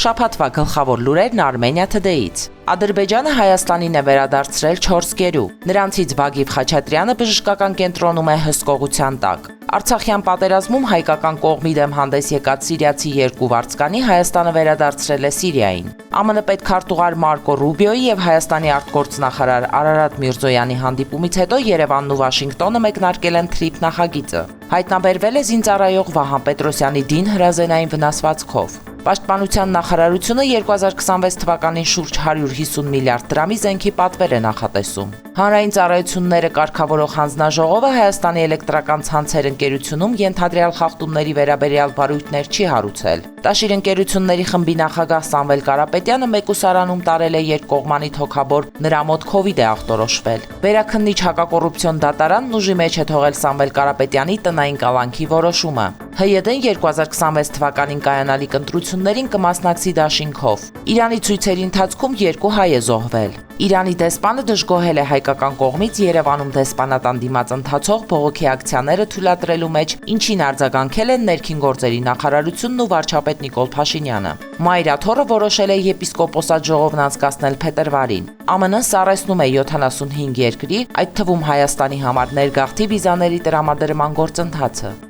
Շաբաթվա գլխավոր լուրերն Armenia Today-ից։ Ադրբեջանը Հայաստանին է վերադարձրել 4 գերու։ Նրանցից Վագիվ Խաչատրյանը բժշկական կենտրոնում է հսկողության տակ։ Արցախյան պատերազմում հայկական կողմի դեմ հանդես եկած սիրիացի 2 վարձկանի Հայաստանը վերադարձրել է Սիրիային։ ԱՄՆ պետքարտուղար Մարկո Ռուբիոյի եւ Հայաստանի արտգործնախարար Արարատ Միրզոյանի հանդիպումից հետո Երևանն ու Վաշինգտոնը մեկնարկել են թրիփ նախագիծը։ Հայտնաբերվել է զինծառայող Վահան Պետրոսյանի դին հրազենային վնասվածքով։ Պաշտպանության նախարարությունը 2026 թվականին շուրջ 150 միլիարդ դրամի զենքի պատվեր է նախատեսում։ Հանրային ծառայությունները կարգավորող հանձնաժողովը Հայաստանի էլեկտրական ցանցեր ընկերությունում ենթադրյալ խախտումների վերաբերյալ վարույթներ չի հարուցել։ Տաշիր ընկերությունների խմբի նախագահ Սամվել Կարապետյանը մեկուսարանում տարել է երկկողմանի թոքաբոր, նրա մոտ COVID է ախտորոշվել։ Վերաքննիչ հակակոռուպցիոն դատարանն ուժի մեջ է թողել Սամվել Կարապետյանի տնային կալանքի որոշումը։ ՀՅԴ-ն 2026 թվականին կայանալիք ընտրություններին կմասնակցի դաշինքով։ Իրանի ցույցերի ընթացքում 2 հայ է զոհվել։ Իրանի դեսպանը դժգոհել է հայկական կողմից Երևանում դեսպանատան դիմաց ընթացող բողոքի ակցիաները թույլատրելու մեջ, ինչին արձագանքել են ներքին գործերի նախարարությունն ու վարչապետ Նիկոլ Փաշինյանը։ Մայրաթոռը որոշել է եպիսկոպոսատ ժողովն անցկացնել փետրվարին։ ԱՄՆ-ն սառեցնում է 75 երկրի, այդ թվում Հայաստանի համար ներգաղթի վիզաների տրամադրման գործընթացը։